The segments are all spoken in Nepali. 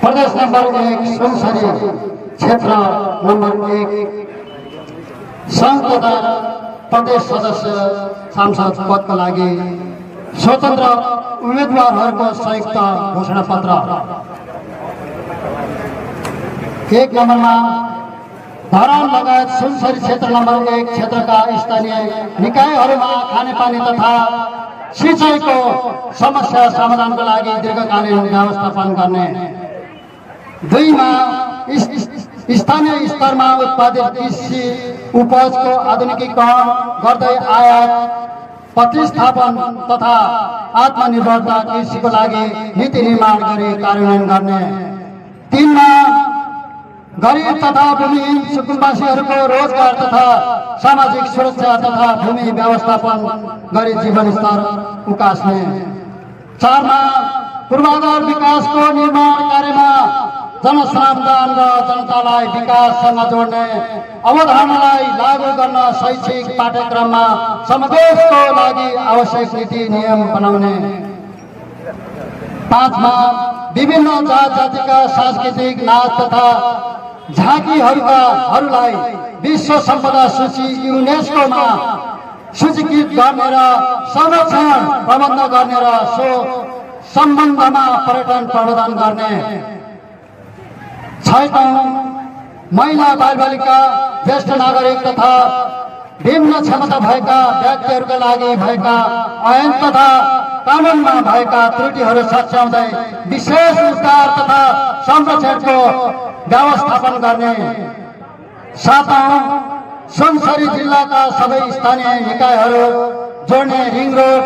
प्रदेश नंबर 1 सुनसरी क्षेत्र नंबर 1 संघ तथा प्रदेश सदस्य सांसद पदका लागि स्वतन्त्र उम्मेदवारहरूको संयुक्त घोषणा पत्र। 1 नम्बरमा धरान लगायत सुनसरी क्षेत्र नंबर 1 क्षेत्रका स्थानीय निकायहरूमा खानेपानी तथा सिंचाइको समस्या समाधानको लागि दीर्घकालीन व्यवस्थापन गर्ने। 2 मा स्थानीय स्तरमा उत्पादित कृषि उपजको आधुनिकीकरण गर्दै आयात प्रतिस्थापन तथा आत्मनिर्भरता कृषिको लागि नीति निर्माण गरी कार्यान्वयन गर्ने। 3 मा गरीब तथा भूमिहीन सुकुम्बासीहरूको रोजगार तथा सामाजिक सुरक्षा तथा भूमि व्यवस्थापन गरी जीवन स्तर उकास्ने। 4 मा पूर्वाधार विकासको निर्माण कार्यमा जनश्रमदान र जनतालाई विकाससँग जोड्ने अवधारणालाई लागू गर्न शैक्षिक पाठ्यक्रममा समावेशको लागि आवश्यक नीति नियम बनाउने। 5 मा विभिन्न जात जातिका सांस्कृतिक नाच तथा झाँकीहरूलाई विश्व सम्पदा सूची युनेस्कोमा सूचीकृत गर्ने र संरक्षण प्रबन्ध गर्ने र सो सम्बन्धमा पर्यटन प्रबन्धन गर्ने। 6 महिला बालबालिका ज्येष्ठ नागरिक तथा निम्न क्षमता भएका व्यक्तिहरूका लागि भएका ऐन तथा कानुनमा भएका त्रुटिहरू सच्याउँदै विशेष उद्धार तथा संरक्षणको व्यवस्थापन गर्ने। 7 सुनसरी जिल्लाका सबै स्थानीय निकायहरू जोड्ने रिङ रोड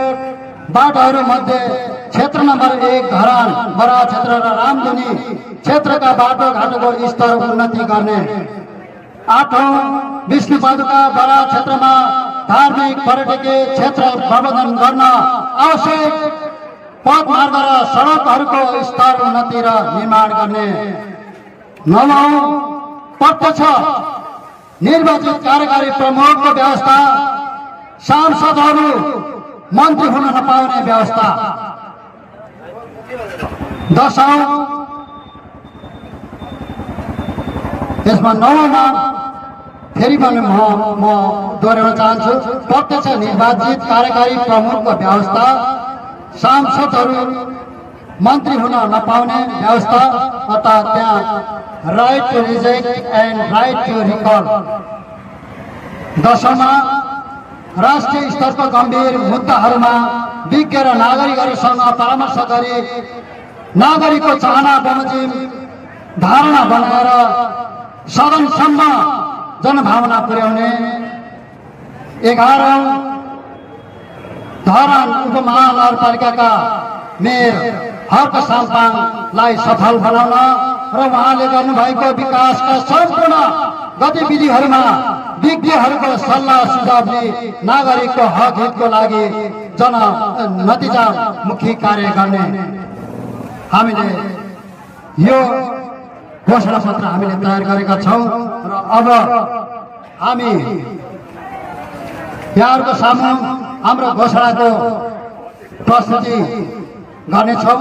बाटोहरू मध्ये क्षेत्र नम्बर 1 धरान बरा क्षेत्र र रामधुनी क्षेत्रका बाटोघाटोको स्तर उन्नति गर्ने। 8 विष्णुपादुका बरा क्षेत्रमा धार्मिक पर्यटकीय क्षेत्र प्रबन्धन गर्न आवश्यक पथमार्ग र सडकहरूको स्तर उन्नति र निर्माण गर्ने। 9 प्रत्यक्ष निर्वाचित कार्यकारी प्रमुखको व्यवस्था, सांसदहरू मन्त्री हुन नपाउने व्यवस्था। 10 यसमा 9 मा फेरि पनि म दोहोऱ्याउन चाहन्छु। प्रत्यक्ष निर्वाचित कार्यकारी प्रमुखको व्यवस्था, सांसदहरू मन्त्री हुन नपाउने व्यवस्था अर्थात् त्यहाँ right to reject and right to recall. 10 मा राष्ट्रिय स्तरको गम्भीर मुद्दाहरूमा विज्ञ र नागरिकहरूसँग परामर्श गरी नागरिकको चाहना बमोजिम धारणा बनाएर सदनसम्म जनभावना पुर्याउने। 11 धरान उपमहानगरपालिकाका मेयर हर्क साम्पाङलाई सफल बनाउन र उहाँले गर्नुभएको विकासका सम्पूर्ण गतिविधिहरूमा विज्ञहरूको सल्लाह सुझावले नागरिकको हक हितको लागि नतिजामुखी कार्य गर्ने। हामीले यो घोषणा पत्र हामीले तयार गरेका छौं र अब हामी यहाँहरूको सामु हाम्रो घोषणाको प्रस्तुति गर्नेछौं।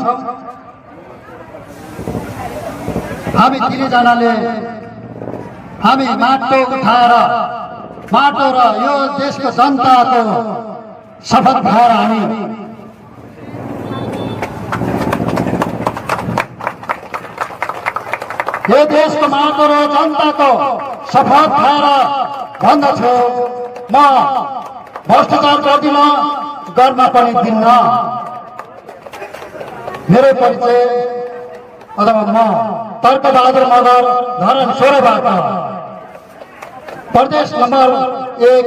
हामी तिनजनाले हामी माटो उठाएर माटो र यो देशको जनताको शपथ भएर हामी यो देशको माटो र जनताको शपथ भएर भन्दछु, म भ्रष्टाचार गर्दिन, गर्न पनि दिन्न। मेरो परिचय अथवा म तर्कबहादुर मगर धरान 16 बाट प्रदेश नम्बर 1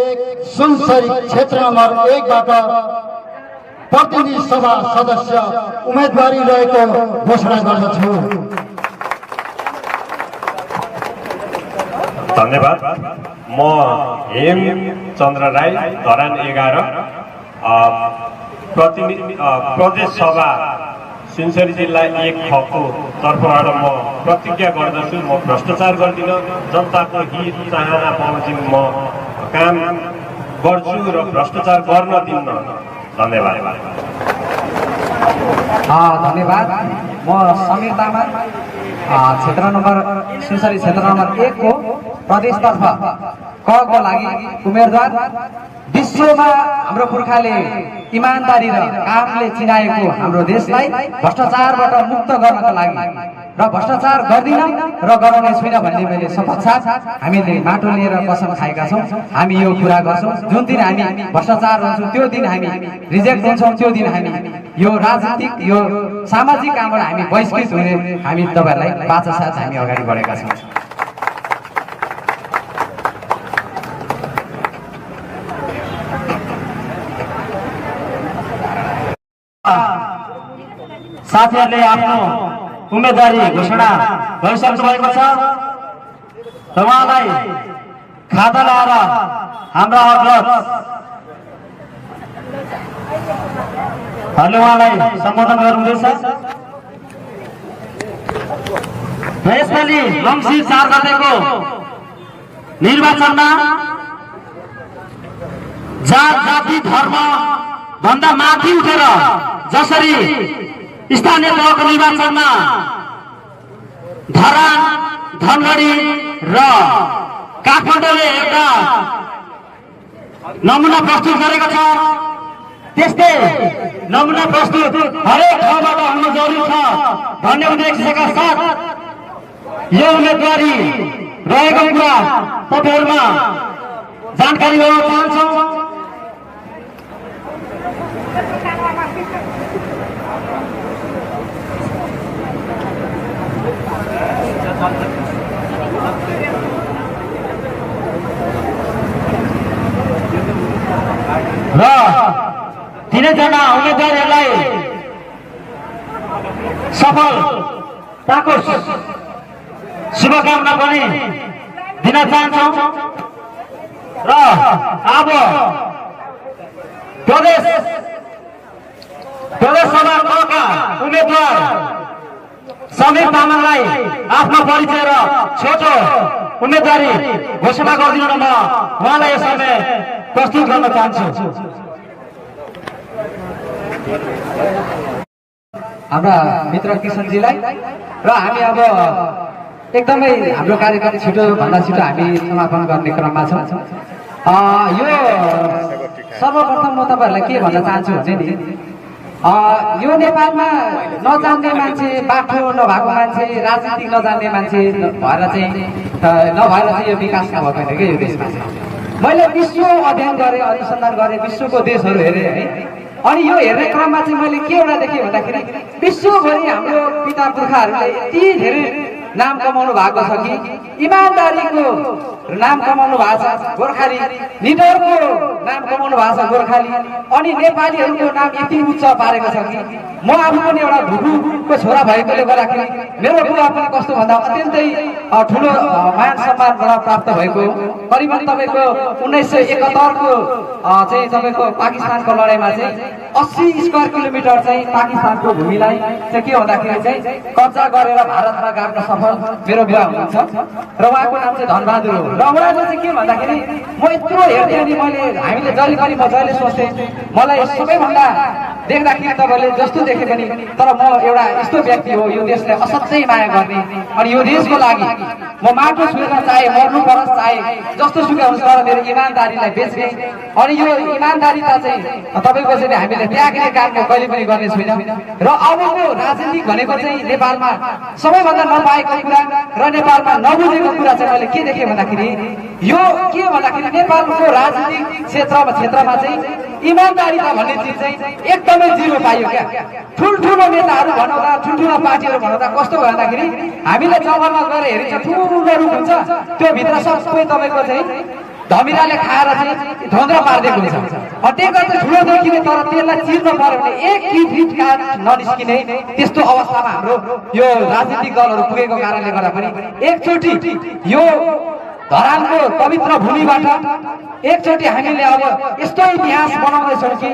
सुनसरी क्षेत्र नम्बर 1 बाट प्रतिनिधि सभा सदस्य उम्मेदवारी रहेको घोषणा गर्दछु। धन्यवाद। म हेम चन्द्र राई धरान 11 प्रदेश सभा सुनसरी जिल्ला 1 खको तर्फबाट म प्रतिज्ञा गर्दछु, म भ्रष्टाचार गर्दिन, जनताको हित चाहना बमोजिम म काम गर्छु र भ्रष्टाचार गर्न दिन्न। धन्यवाद। धन्यवाद। म समीर तामाङ क्षेत्र नम्बर सुनसरी क्षेत्र नम्बर 1 को प्रदेशतर्फ क को लागि उम्मेदवार विश्वमा हाम्रो पुर्खाले इमानदारी र कामले चिनाएको हाम्रो देशलाई भ्रष्टाचारबाट मुक्त गर्नका लागि र भ्रष्टाचार गर्दिन र गराउने छैन भन्ने मैले शपथ साथ हामीले माटो लिएर कसम खाएका छौं। हामी यो पूरा गर्छौं। जुन दिन हामी भ्रष्टाचार हुन्छौं त्यो दिन हामी रिजेक्ट हुन्छौं, त्यो दिन हामी यो राजनीतिक यो सामाजिक कामबाट हामी बहिष्कृत हुने हामी तपाईहरुलाई बाचा साथ हामी अगाडि बढेका छौं। साथीहरूले आफ्नो उम्मेदवारी घोषणा गरिसक्नु भएको छ र उहाँलाई खाता लाएर हाम्रा अग्रजहरूले उहाँलाई सम्बोधन गर्नुहुँदैछ। र यसपालि मङ्सिर 4 गतेको निर्वाचनमा जात जाति धर्म भन्दा माथि उठेर जसरी स्थानीय तहको निर्वाचनमा धरान, धनगढी र काठमाडौँले एउटा नमुना प्रस्तुत गरेको छ, त्यस्तै नमुना प्रस्तुत हरेक ठाउँबाट हुनु जरुरी छ भन्ने उद्देश्यका साथ यो उम्मेदवारी रहेको कुरा तपाईहरुमा जानकारी गराउन चाहन्छौँ। र तीनैजना उम्मेदवारहरूलाई सफलताको शुभकामना पनि दिन चाहन्छौँ। र अब प्रदेश सभाका उम्मेदवार समीर तामाङलाई आफ्नो परिचय र छोटो उम्मेदवारी घोषणा गरिदिन म उहाँलाई यस समय प्रस्तुत गर्न चाहन्छु। हाम्रा मित्र किशनजीलाई र हामी अब एकदमै हाम्रो कार्यक्रम छिटो भन्दा छिटो हामी समापन गर्ने क्रममा छौँ। यो सर्वप्रथम म तपाईहरुलाई के भन्न चाहन्छु भने नि यो नेपालमा नजान्ने मान्छे, बाठो नभएको मान्छे, राजनीति नजान्ने मान्छे भएर चाहिँ यो विकास नभएको होइन क्या यो देशमा। मैले विश्व अध्ययन गरेँ, अनुसन्धान गरेँ, विश्वको देशहरू हेरेँ है। अनि यो हेर्ने क्रममा चाहिँ मैले के एउटा देखेँ भन्दाखेरि विश्वभरि हाम्रो पिता पुर्खाहरूले यति धेरै नाम कमाउनु भएको छ कि इमानदारीको नाम कमाउनु भएको छ गोर्खाली, निडरको नाम कमाउनु भएको छ गोर्खाली, अनि नेपालीहरूको नाम यति उच्च पारेको छ कि म आफू पनि एउटा भुकुको छोरा भएकोले गर्दाखेरि मेरो बुवा पनि कस्तो भन्दा अत्यन्तै ठुलो मान सम्मान प्राप्त भएको करिबन तपाईको 1971 को चाहिँ तपाईको पाकिस्तानको लडाईँमा चाहिँ 80 स्क्वायर किलोमिटर चाहिँ पाकिस्तानको भूमिलाई चाहिँ के भन्दाखेरि चाहिँ कब्जा गरेर भारतमा गाड्न सफल मेरो बुवा हुनुहुन्छ र उहाँको नाम चाहिँ धनबहादुर हो। र उहाँले चाहिँ के भन्दाखेरि म यत्रो हेर्थेँ अनि हामीले जहिले पनि म जहिले सोच्थेँ मलाई सबैभन्दा देख्दाखेरि तपाईले जस्तो देखे पनि तर म एउटा यस्तो व्यक्ति हो यो देशलाई असाध्यै माया गर्ने अनि यो देशको लागि म माटो छुएर चाहे मर्नु परोस् चाहे जस्तो सुकै होस् तर मेरो इमानदारीलाई बेच्ने अनि यो इमानदारीता चाहिँ तपाईको चाहिँ हामीले त्याग्ने काम कहिले पनि गर्ने छैन। र अबको राजनीति भनेको चाहिँ नेपालमा सबैभन्दा नपाएको कुरा र नेपालमा नबुझेको कुरा चाहिँ मैले के देखेँ भन्दाखेरि यो के भन्दाखेरि नेपालको राजनीतिक क्षेत्रमा चाहिँ इमानदारीता भन्ने चिज चाहिँ एकदमै जिरो पाइयो क्या। ठुल्ठुलो नेताहरू भनौँदा ठुल्ठुलो पार्टीहरू भनौँदा कस्तो भन्दाखेरि हामीले जङ्गलमा गएर हेरिन्छ ठुलो रुख हुन्छ त्यो भित्र सबै तपाईँको चाहिँ धमिराले खाएर चाहिँ ढोङ्ग्रा पारिदिएको हुन्छ। त्यही चाहिँ ठुलो देखिने तर त्यसलाई चिर्न पर्यो भने एक फिट काठ ननिस्किने त्यस्तो अवस्थामा हाम्रो यो राजनीतिक दलहरू पुगेको कारणले गर्दा पनि एकचोटि यो धरानको पवित्र भूमिबाट एकचोटि हामीले अब यस्तो इतिहास बनाउँदैछौँ कि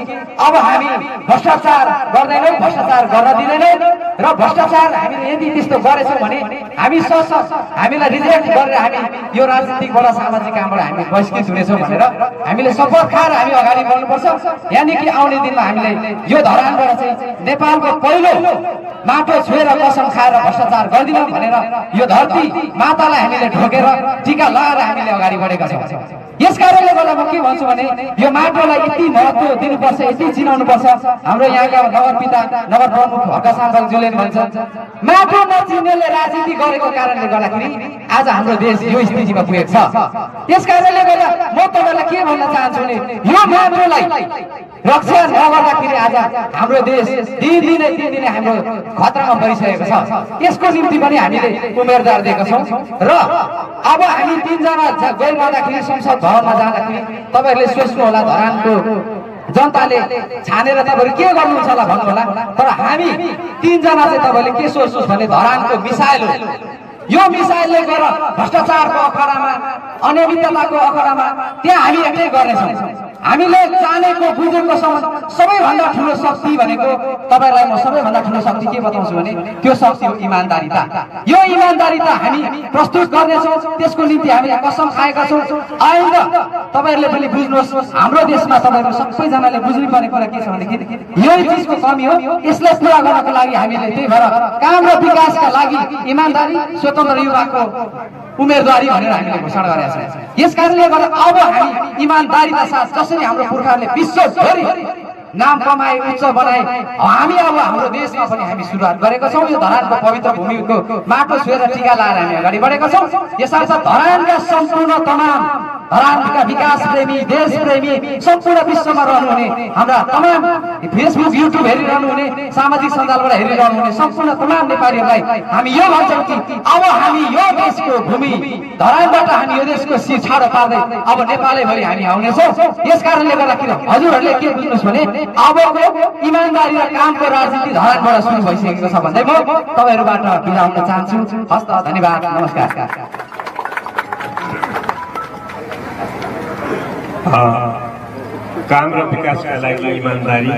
अब हामी भ्रष्टाचार गर्दैनौँ, भ्रष्टाचार गर्न दिँदैनौँ र भ्रष्टाचार हामीले यदि त्यस्तो गरेछौँ भने हामी हामीलाई रिजेक्ट गरेर हामी यो राजनीतिकबाट सामाजिक कामबाट हामी बहिष्कृत हुनेछौँ भनेर हामीले शपथ खाएर हामी अगाडि बढ्नुपर्छ। यानि कि आउने दिनमा हामीले यो धरानबाट चाहिँ नेपालको पहिलो माटो छुएर कसम खाएर भ्रष्टाचार गर्दिनौँ भनेर यो धरती मातालाई हामीले ढोकेर टीका लगाएर हामीले अगाडि बढेका छौँ। यस कारणले गर्दा म के भन्छु भने यो माटोलाई यति महत्त्व दिनुपर्छ, यति चिनाउनुपर्छ। हाम्रो यहाँका नगरपिता नगर प्रमुख हर्का साम्बाङज्यूले भन्छ माटो नचिन्नेले राजनीति गरेको कारणले गर्दाखेरि आज हाम्रो देश यो स्थितिमा पुगेको छ। यस कारणले गर्दा म तपाईँलाई के भन्न चाहन्छु भने यो माटोलाई रक्षा नगर्दाखेरि आज हाम्रो देश दिनदिनै हाम्रो खतरामा परिसकेको छ। यसको निम्ति पनि हामीले उम्मेदवार दिएका छौँ र अब हामी 3 जना गइरहँदाखेरि संसद भवनमा जाँदाखेरि तपाईँहरूले सोच्नु होला धरानको जनताले छानेर तपाईँहरू के गर्नुहुन्छ होला भन्नु होला, तर हामी 3 जना चाहिँ तपाईँले के सोच्नुहोस् भने धरानको मिसाइल हो। यो मिसाइलले गएर भ्रष्टाचारको अखडामा, अनियमितताको अखडामा त्यहाँ हामी एक्लै गर्नेछौँ। हामीले जानेको बुझेको सबैभन्दा ठुलो शक्ति भनेको तपाईलाई म सबैभन्दा ठुलो शक्ति के बताउँछु भने त्यो शक्ति हो इमानदारीता। यो इमानदारीता हामी प्रस्तुत गर्नेछौँ, त्यसको निम्ति हामीले कसम खाएका छौँ। आइन्दा तपाईहरूले पनि बुझ्नुहोस्, हाम्रो देशमा तपाईहरू सबैजनाले बुझ्नुपर्ने कुरा के छ भनेदेखि यही चिजको कमी हो। यसलाई पुरा गर्नको लागि हामीले त्यही भएर काम र विकासका लागि इमानदारी, स्वतन्त्र युवाको उम्मेदवारी भनेर हामीले घोषणा गरेका छौँ। यस कारणले गर्दा अब हामी इमानदारीका साथ जसरी हाम्रो पुर्खाहरूले विश्वभरि नाम कमाए, उच्च बनाए, हामी अब हाम्रो देशमा पनि हामी सुरुवात गरेका छौँ। यो धरानको पवित्र भूमिको माटो छुएर टिका लाएर हामी अगाडि बढेका छौँ। यसर्थ धरानका सम्पूर्ण तमाम धरानका विकास प्रेमी, देश प्रेमी, सम्पूर्ण विश्वमा रहनुहुने हाम्रा तमाम फेसबुक, युट्युब हेरिरहनुहुने, सामाजिक सञ्जालबाट हेरिरहनुहुने सम्पूर्ण तमाम नेपालीहरूलाई हामी यो भन्छौँ कि अब हामी यो देशको भूमि धरानबाट हामी यो देशको शिर छाडो पार्दै अब नेपालैभरि हामी आउनेछौँ। यस कारणले गर्दाखेरि हजुरहरूले के बुझ्नुहोस् भने अबको इमानदारी र कामको राजनीति धरानबाट सुरु भइसकेको छ भन्दै म तपाईँहरूबाट बिदा हुन चाहन्छु। हस्त, धन्यवाद, नमस्कार। काम र विकासका लागि इमानदारी,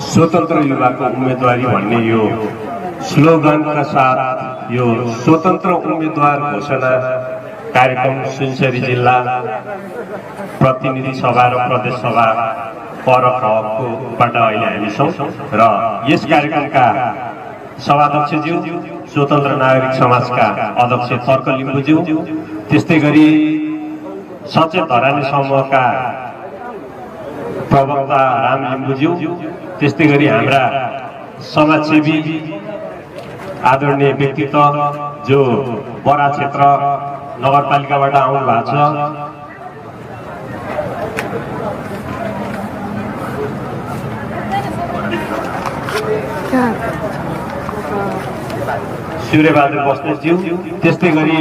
स्वतन्त्र युवाको उम्मेदवारी भन्ने यो स्लोगनका साथ यो स्वतन्त्र उम्मेदवार घोषणा कार्यक्रम सुनसरी जिल्ला प्रतिनिधि सभा र प्रदेश सभा परखबाट अहिले हामी छौँ र यस कार्यक्रमका सभाध्यक्षज्यू, स्वतन्त्र नागरिक समाजका अध्यक्ष तर्क लिम्बुज्यू, त्यस्तै गरी सचेत धरानी समूहका प्रवक्ता राम लिम्बुज्यू, त्यस्तै गरी हाम्रा समाजसेवी आदरणीय व्यक्तित्व जो बरा क्षेत्र नगरपालिकाबाट आउनु भएको छ, सूर्यबहादुर बस्नेतज्यू, त्यस्तै गरी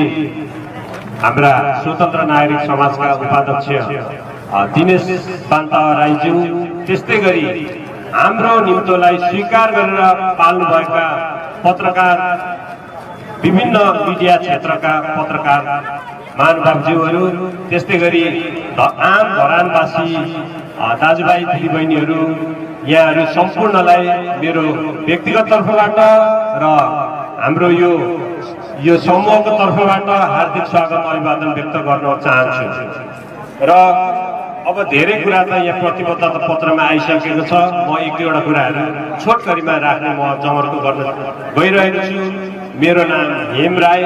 हाम्रा स्वतन्त्र नागरिक समाजका उपाध्यक्ष दिनेश पान्ता राईज्यू, त्यस्तै गरी हाम्रो निम्तोलाई स्वीकार गरेर पाल्नुभएका पत्रकार, विभिन्न मिडिया क्षेत्रका पत्रकार महानुभावज्यूहरू, त्यस्तै गरी आम धरानवासी दाजुभाइ दिदीबहिनीहरू, यहाँहरू सम्पूर्णलाई मेरो व्यक्तिगत तर्फबाट र हाम्रो यो समूहको तर्फबाट हार्दिक स्वागत, अभिवादन व्यक्त गर्न चाहन्छु। र अब धेरै कुरा त यहाँ प्रतिबद्धता पत्रमा आइसकेको छ। म 1-2 कुराहरू छोटकरीमा राख्ने म जमर्को गर्न गइरहेको छु। मेरो नाम हेम राई,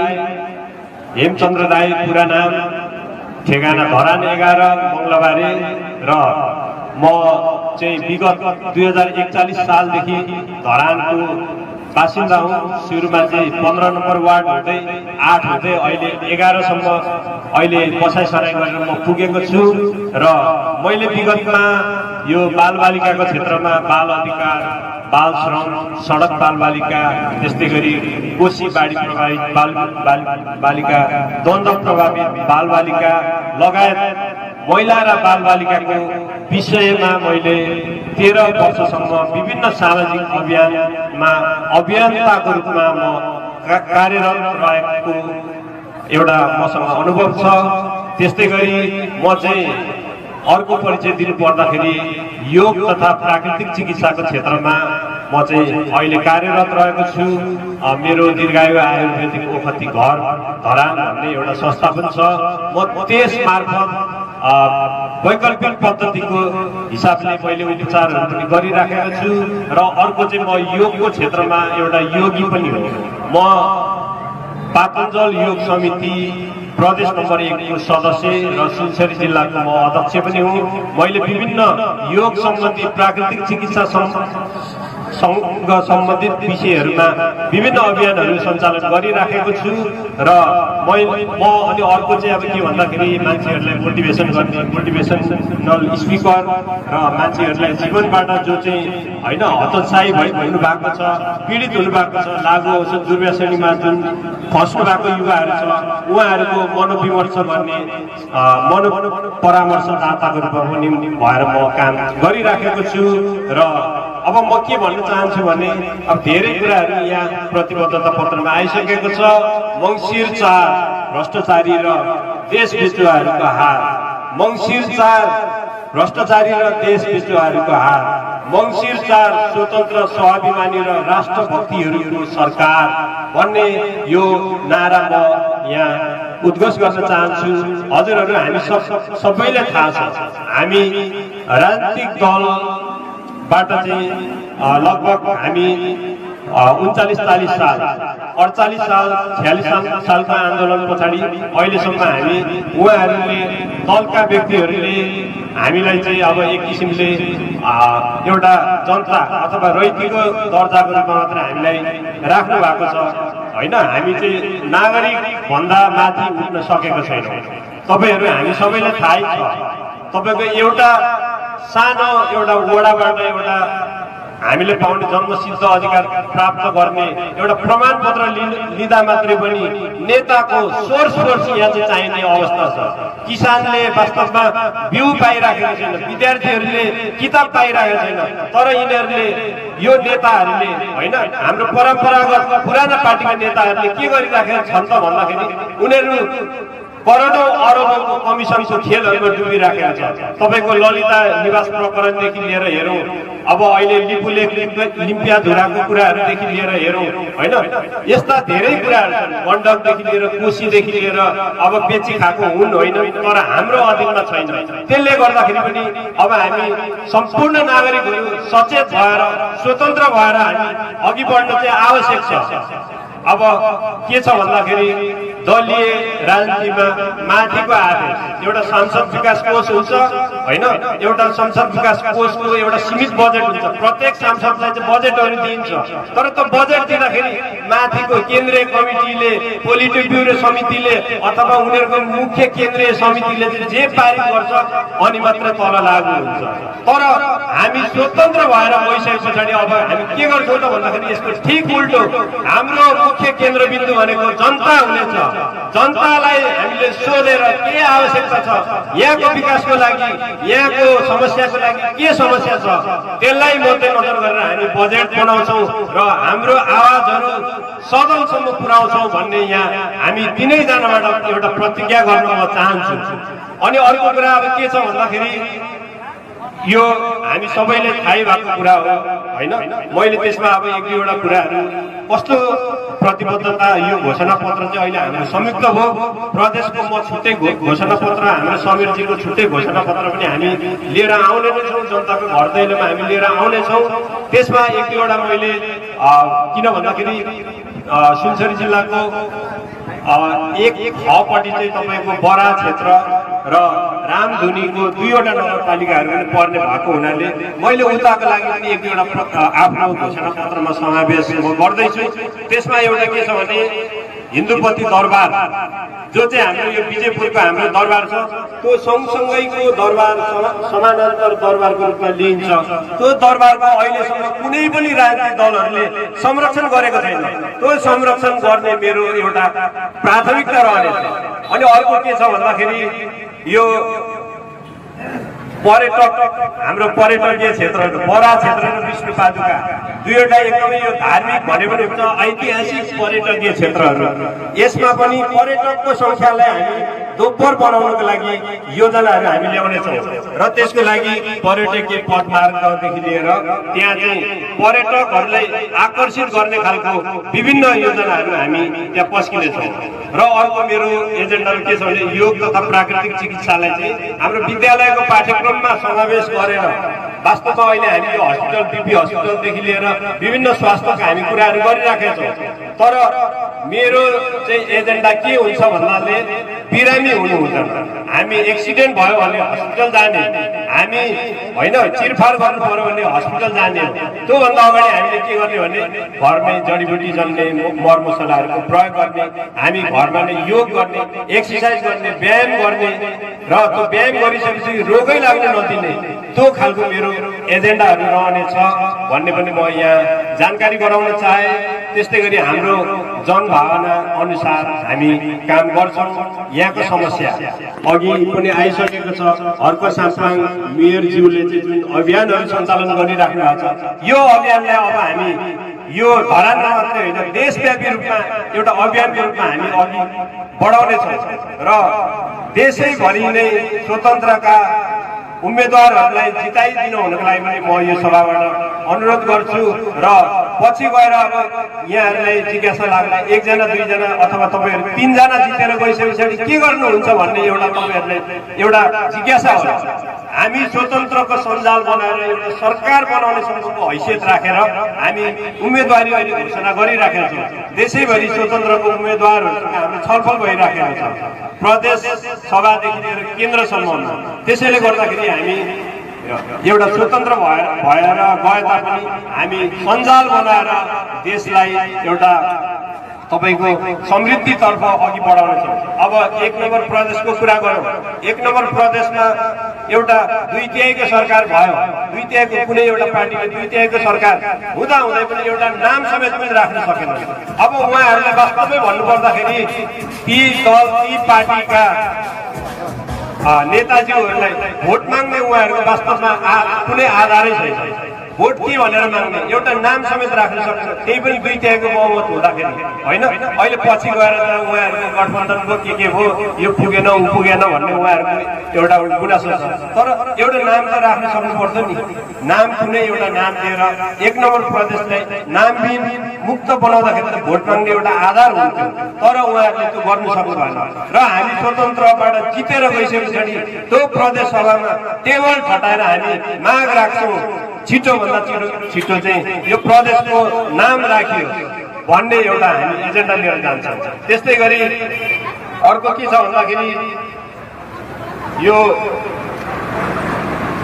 हेमचन्द्र राई पुरा नाम, ठेगाना धरान 11 मङ्गलबारे र म चाहिँ विगत 2041 सालदेखि धरानको बासिन्दा हुँ। सुरुमा चाहिँ 15 नम्बर वार्ड हुँदै 8 हुँदै अहिले 11 सम्म अहिले बसाइसराई गरेर म पुगेको छु र मैले विगतमा यो बालबालिकाको क्षेत्रमा बाल अधिकार, बाल श्रम, सडक बालबालिका, त्यस्तै गरी कोशी बाढी प्रभावित बालबालिका, द्वन्द्व प्रभावित बालबालिका लगायत महिला र बालबालिकाको विषयमा मैले 13 वर्षसम्म विभिन्न सामाजिक अभियानमा अभियन्ताको रूपमा म कार्यरत रहेको एउटा मसँग अनुभव छ। त्यस्तै गरी म चाहिँ अर्को परिचय दिनु पर्दाखेरि योग तथा प्राकृतिक चिकित्साको क्षेत्रमा म चाहिँ अहिले कार्यरत रहेको छु। मेरो दीर्घायु आयुर्वेदिक ओखती घर धरान भन्ने एउटा संस्था पनि छ। म त्यस मार्फत वैकल्पिक पद्धतिको हिसाबले मैले उपचारहरू पनि गरिराखेको छु र अर्को चाहिँ म योगको क्षेत्रमा एउटा योगी पनि हो। म पातञ्जल योग समिति प्रदेश नम्बर 1 को सदस्य र सुनसरी जिल्लाको म अध्यक्ष पनि हुँ। मैले विभिन्न योग सम्बन्धी प्राकृतिक चिकित्सा सँग सम्बन्धित विषयहरूमा विभिन्न अभियानहरू सञ्चालन गरिराखेको छु र म अनि अर्को चाहिँ अब के भन्दाखेरि मान्छेहरूलाई मोटिभेसन गर्ने मोटिभेसनल स्पिकर र मान्छेहरूलाई जीवनबाट जो चाहिँ होइन हतोत्साही हुनु भएको छ, पीडित हुनु भएको छ, लागु औषध दुर्व्यसनीमा जुन फस्नु भएको युवाहरू छ उहाँहरूको मनोविमर्श गर्ने परामर्शदाताको रूपमा पनि भएर म काम गरिराखेको छु। र अब म के भन्न चाहन्छु भने अब धेरै कुराहरू यहाँ प्रतिबद्धता पत्रमा आइसकेको छ। मङ्सिर 4 भ्रष्टाचारी र देशविद्रोहीहरूको हार, मङ्सिर 4 भ्रष्टाचारी र देशविद्रोहीहरूको हार, मङ्सिर 4 स्वतन्त्र स्वाभिमानी र राष्ट्रभक्तिहरूको सरकार भन्ने यो नारा म यहाँ उद्घोष गर्न चाहन्छु। हजुरहरू हामी सबैलाई थाहा छ हामी राजनीतिक दलबाट चाहिँ लगभग हामी 39-40 साल 48 साल 46 सालको आन्दोलन पछाडि अहिलेसम्म हामी उहाँहरूले दलका व्यक्तिहरूले हामीलाई चाहिँ अब एक किसिमले एउटा जनता अथवा रैतीको दर्जाको रूपमा मात्र हामीलाई राख्नु भएको छ होइन। हामी चाहिँ नागरिक भन्दा माथि उठ्न सकेको छैनौँ। तपाईँहरू हामी सबैलाई थाहै छ। तपाईँको एउटा सानो एउटा वडाबाट एउटा हामीले पाउने जन्मसिद्ध अधिकार प्राप्त गर्ने एउटा प्रमाणपत्र लिँदा मात्रै पनि नेताको सोर्स यहाँ चाहिँ चाहिने अवस्था छ। किसानले वास्तवमा बिउ पाइराखेको छैन, विद्यार्थीहरूले किताब पाइरहेको छैन, तर यिनीहरूले यो नेताहरूले होइन हाम्रो परम्परागत पुराना पार्टीका नेताहरूले के गरिराखेका छन् त भन्दाखेरि उनीहरू करोडौं अरबौंको कमिसनको खेलहरूमा डुबिराखेको छ। तपाईँको ललिता निवास प्रकरणदेखि लिएर हेरौँ, अब अहिले लिपुलेख लिम्पियाधुराको कुराहरूदेखि लिएर हेरौँ होइन, यस्ता धेरै कुराहरू छन्। गण्डकदेखि लिएर कोशीदेखि लिएर अब बेची खाएको हुन् होइन, तर हाम्रो अधीनमा छैन। त्यसले गर्दाखेरि पनि अब हामी सम्पूर्ण नागरिकहरू सचेत भएर स्वतन्त्र भएर हामी अघि बढ्न चाहिँ आवश्यक छ। अब के छ भन्दाखेरि दलीय राजनीतिमा माथिको आदेश एउटा सांसद विकास कोष हुन्छ होइन, एउटा संसद विकास कोषको एउटा सीमित बजेट हुन्छ। प्रत्येक सांसदलाई चाहिँ बजेटहरू दिइन्छ, तर त्यो बजेट दिँदाखेरि माथिको केन्द्रीय कमिटीले, पोलिटिक ब्युरो समितिले अथवा उनीहरूको मुख्य केन्द्रीय समितिले चाहिँ जे पारित गर्छ अनि मात्रै तल लागू हुन्छ। तर हामी स्वतन्त्र भएर गइसके पछाडि अब हामी के गर्छौँ त भन्दाखेरि यसको ठिक उल्टो हाम्रो मुख्य केन्द्रबिन्दु भनेको जनता हुनेछ। जनतालाई हामीले सोधेर के आवश्यकता छ, यहाँको विकासको लागि, यहाँको समस्याको लागि के समस्या छ, त्यसलाई मध्यनजर गरेर हामी बजेट बनाउँछौँ र हाम्रो आवाजहरू सदनसम्म पुर्याउँछौँ भन्ने यहाँ हामी तिनैजनाबाट एउटा प्रतिज्ञा गर्न म चाहन्छु। अनि अर्को कुरा अब के छ भन्दाखेरि यो हामी सबैले थाहै भएको कुरा हो होइन। मैले त्यसमा अब एक दुईवटा कुराहरू कस्तो प्रतिबद्धता, यो घोषणा पत्र चाहिँ अहिले हाम्रो संयुक्त हो, प्रदेशको म छुट्टै घोषणा पत्र, हाम्रो समीरजीको छुट्टै घोषणा पत्र पनि हामी लिएर आउने नै छौँ। जनताको घर दैलोमा हामी लिएर आउनेछौँ। त्यसमा एक दुईवटा मैले किन भन्दाखेरि सुनसरी जिल्लाको एक खपट्टि चाहिँ तपाईँको बरा क्षेत्र र रामधुनीको दुईवटा नगरपालिकाहरू पनि पर्ने भएको हुनाले मैले उताको लागि पनि एक दुईवटा आफ्नो घोषणा पत्रमा समावेश गर्दैछु। त्यसमा एउटा के छ भने हिन्दूपति दरबार जो चाहिँ हाम्रो यो विजयपुरको हाम्रो दरबार छ, त्यो सँगसँगैको दरबार समानान्तर दरबारको रूपमा लिइन्छ। त्यो दरबारको अहिलेसम्म कुनै पनि राजनीतिक दलहरूले संरक्षण गरेको छैन। त्यो संरक्षण गर्ने मेरो एउटा प्राथमिकता रहनेछ। अनि अर्को के छ भन्दाखेरि यो पर्यटक, हाम्रो पर्यटकीय क्षेत्रहरू बरा क्षेत्र र विष्णु पादुका दुईवटा एकदमै यो धार्मिक भने पनि हुन्छ, ऐतिहासिक पर्यटकीय क्षेत्रहरू। यसमा पनि पर्यटकको संख्यालाई हामी दोब्बर बनाउनको लागि योजनाहरू हामी ल्याउनेछौँ र त्यसको लागि पर्यटकीय पथमार्गदेखि लिएर त्यहाँ चाहिँ पर्यटकहरूलाई आकर्षित गर्ने खालको विभिन्न योजनाहरू हामी त्यहाँ पस्किनेछौँ। र अर्को मेरो एजेन्डामा के छ भने योग तथा प्राकृतिक चिकित्सालाई चाहिँ हाम्रो विद्यालयको पाठ्यक्रममा समावेश गरेर वास्तवमा अहिले हामी यो हस्पिटल बिपी हस्पिटलदेखि लिएर विभिन्न स्वास्थ्यका हामी कुराहरू गरिराखेका छौँ। तर मेरो चाहिँ एजेन्डा के हुन्छ भन्नाले बिरामी हुनु हुँदैन। हामी एक्सिडेन्ट भयो भने हस्पिटल जाने, हामी होइन चिरफार गर्नु पर्यो भने हस्पिटल जाने। त्योभन्दा अगाडि हामीले के गर्ने भने घरमै जडीबुटी जन्ने मरमसलाहरूको प्रयोग गर्ने, हामी घरमा नै योग गर्ने, एक्सर्साइज गर्ने, व्यायाम गर्ने र त्यो व्यायाम गरिसकेपछि रोगै लाग्न नदिने, त्यो खालको मेरो एजेन्डाहरू रहनेछ भन्ने पनि म यहाँ जानकारी गराउन चाहे। त्यस्तै गरी हाम्रो जनभावना अनुसार हामी काम गर्छौँ। यहाँको समस्या अघि पनि आइसकेको छ। अर्को साङपाङ मेयरज्यूले चाहिँ जुन अभियानहरू सञ्चालन गरिराख्नु भएको छ, यो अभियानलाई अब हामी यो धरानमा मात्रै होइन देशव्यापी रूपमा एउटा अभियानको रूपमा हामी अघि बढाउनेछौँ र देशैभरि नै स्वतन्त्रका उम्मेदवारहरूलाई जिताइदिनु हुनको लागि पनि म यो सभाबाट अनुरोध गर्छु। र पछि गएर अब यहाँहरूलाई जिज्ञासा लाग्ला, एकजना दुईजना अथवा तपाईँहरू तीनजना जितेर गइसके पछाडि के गर्नुहुन्छ भन्ने एउटा तपाईँहरूलाई एउटा जिज्ञासा होला। हामी स्वतन्त्रको सञ्जाल बनाएर एउटा सरकार बनाउने सम्मको हैसियत राखेर हामी उम्मेदवारी अहिले घोषणा गरिराखेका छौँ। देशैभरि स्वतन्त्रको उम्मेदवारहरूसँग हाम्रो छलफल भइराखेको छ, प्रदेश सभादेखि लिएर केन्द्रसम्ममा। त्यसैले गर्दाखेरि हामी एउटा स्वतन्त्र भएर गए तापनि हामी सञ्जाल बनाएर देशलाई एउटा तपाईको समृद्धितर्फ अघि बढाउनेछौँ। अब 1 नम्बर प्रदेशको कुरा गरौँ। 1 नम्बर प्रदेशमा एउटा 2/3 सरकार भयो। 2/3 कुनै एउटा पार्टीले 2/3 सरकार हुँदा हुँदै पनि एउटा नाम समेत पनि राख्न सकेन। अब उहाँहरूले वास्तवमै भन्नुपर्दाखेरि ती दल ती पार्टीका नेताजीहरूलाई भोट माग्ने उहाँहरूको वास्तवमा कुनै आधारै छैन। भोट के भनेर माग्ने एउटा नाम समेत राख्न सक्छ, त्यही पनि 2/3 बहुमत हुँदाखेरि होइन। अहिले पछि गएर त उहाँहरूको गठबन्धनको के भयो, यो पुगेन ऊ पुगेन भन्ने उहाँहरूको एउटा गुनासो छ। तर एउटा नाम त राख्न सक्नु पर्छ नि। नाम कुनै एउटा नाम दिएर 1 नम्बर प्रदेशलाई नामविहीन मुक्त बनाउँदाखेरि त भोट माग्ने एउटा आधार हुन्थ्यो। तर उहाँहरूले त्यो गर्नु सक्नु भएन र हामी स्वतन्त्रबाट जितेर गइसके पछाडि त्यो प्रदेश सभामा टेबल ठटाएर हामी माग राख्छौँ, छिटोभन्दा छिटो चाहिँ यो प्रदेशको नाम राखियो भन्ने एउटा हामी एजेन्डा लिएर जान्छौँ। त्यस्तै गरी अर्को के छ भन्दाखेरि यो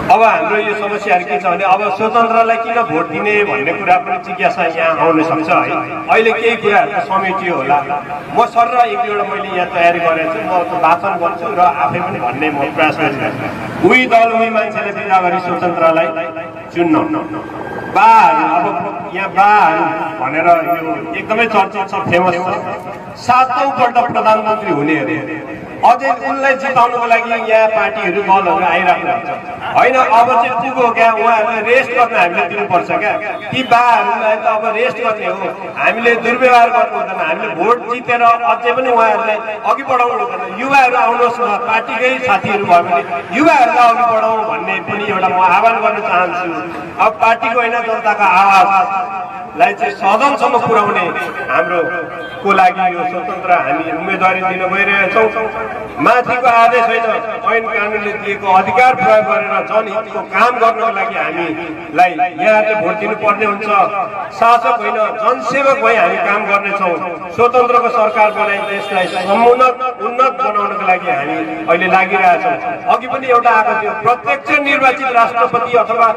अब हाम्रो यो समस्याहरू के छ भने अब स्वतन्त्रलाई किन भोट दिने भन्ने कुरा पनि जिज्ञासा यहाँ आउन सक्छ है। अहिले केही कुराहरूको समेटियो होला। म सर र एक दुईवटा मैले यहाँ तयारी गरेको छु, म वाचन गर्छु र आफै पनि भन्ने म प्रयास गरिरहेको छु। उही दल उही मान्छेले बिना गरी स्वतन्त्रलाई चुन्न बाहरू, अब यहाँ बाहरू भनेर यो एकदमै चर्चित छ, फेमस छ। 7औं पल्ट प्रधानमन्त्री हुने अरे अझै उनलाई जिताउनुको लागि यहाँ पार्टीहरू दलहरू आइराख्नु हुन्छ होइन। अब चाहिँ पुगो क्या, उहाँहरूलाई रेस्ट गर्न हामीले दिनुपर्छ क्या। ती बाहरूलाई त अब रेस्ट गर्ने हो, हामीले दुर्व्यवहार गर्नु हुँदैन। हामीले भोट जितेर अझै पनि उहाँहरूलाई अघि बढाउनु हुँदैन। युवाहरू आउनुहोस् न, पार्टीकै साथीहरू भयो भने युवाहरूलाई अघि बढाउँ भन्ने पनि एउटा म आह्वान गर्न चाहन्छु। अब पार्टीको होइन जनताको आवाजलाई चाहिँ सदनसम्म पुर्याउने हाम्रो को लागि यो स्वतन्त्र हामी उम्मेदवारी दिन गइरहेका छौँ। माथिको आदेश होइन, ऐन कानुनले दिएको अधिकार प्रयोग गरेर जनहितको काम गर्नको लागि हामीलाई यहाँहरूले भोट दिनुपर्ने हुन्छ। शासक होइन जनसेवक भई हामी काम गर्नेछौँ। स्वतन्त्रको सरकार बनाई देशलाई उन्नत बनाउनको लागि हामी अहिले लागिरहेछौँ। अघि पनि एउटा आएको थियो, प्रत्यक्ष निर्वाचित राष्ट्रपति अथवा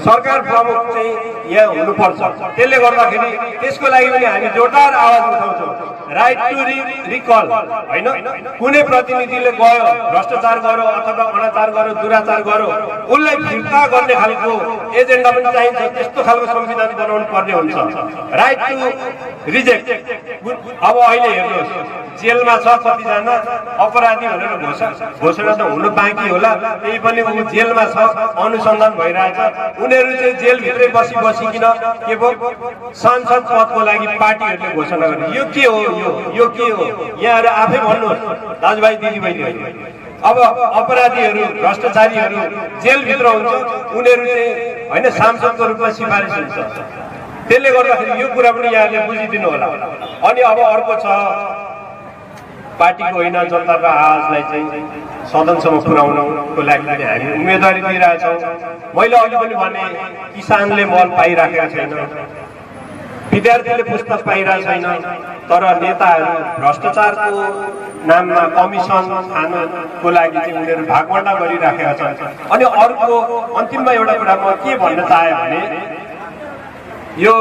सरकार प्रमुख चाहिँ यहाँ हुनुपर्छ। त्यसले गर्दाखेरि त्यसको लागि पनि हामी जोरदार आवाज उठाउँछौँ। राइट टु रिकल होइन, कुनै प्रतिनिधिले गयो भ्रष्टाचार गर्यो अथवा अनाचार गर्यो दुराचार गर्यो उसलाई फिर्ता गर्ने खालको एजेन्डा पनि चाहिन्छ। त्यस्तो खालको संविधान बनाउनु पर्ने हुन्छ। Right to reject. अब अहिले हेर्नुहोस् जेलमा छ कतिजना अपराधी भनेर घोषणा त हुनु बाँकी होला, त्यही पनि पनि ऊ जेलमा छ, अनुसन्धान भइरहेछ। उनीहरू चाहिँ जेलभित्रै बसिकिन के भयो सांसद पदको लागि पार्टीहरूले घोषणा गरे। यो के हो? यो के हो? यहाँहरू आफै भन्नुहोस् दाजुभाइ दिदीबहिनीहरू। अब अपराधीहरू भ्रष्टाचारीहरू जेलभित्र हुन्छ, उनीहरू चाहिँ होइन सांसदको रूपमा सिफारिस हुन्छ। त्यसले गर्दाखेरि यो कुरा पनि यहाँले बुझिदिनु होला। अनि अब अर्को छ पार्टीको होइन जनताको आवाजलाई चाहिँ सदनसम्म पुर्याउनको लागि पनि हामी उम्मेदवारी दिइरहेछौँ। मैले अघि पनि भने किसानले मल पाइराखेका छैन, विद्यार्थीले पुस्तक पाइरहेको छैन, तर नेताहरू भ्रष्टाचारको नाममा कमिसन खानको लागि चाहिँ उनीहरू भागवण्डा गरिराखेका छन्। अनि अर्को अन्तिममा एउटा कुरा म के भन्न चाहेँ भने यो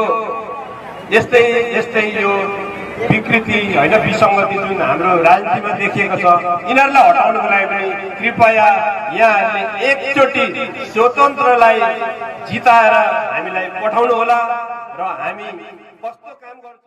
यस्तै यो विकृति होइन विसङ्गति जुन हाम्रो राजनीतिमा देखिएको छ, यिनीहरूलाई हटाउनको लागि पनि कृपया यहाँहरूले एकचोटि स्वतन्त्रलाई जिताएर हामीलाई पठाउनु होला र हामी कस्तो काम गर्छौँ।